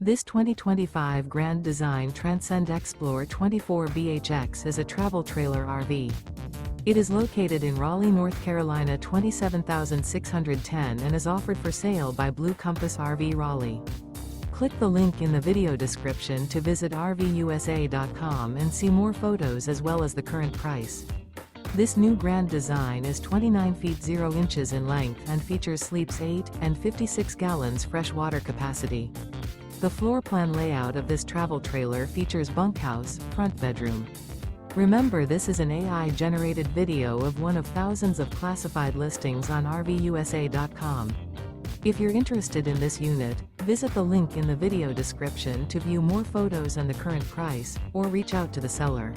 This 2025 Grand Design Transcend Xplor 24BHX is a travel trailer RV. It is located in Raleigh, North Carolina 27610 and is offered for sale by Blue Compass RV Raleigh. Click the link in the video description to visit RVUSA.com and see more photos as well as the current price. This new Grand Design is 29 feet 0 inches in length and features sleeps 8 and 56 gallons fresh water capacity. The floor plan layout of this travel trailer features bunkhouse, front bedroom. Remember, this is an AI-generated video of one of thousands of classified listings on RVUSA.com. If you're interested in this unit, visit the link in the video description to view more photos and the current price, or reach out to the seller.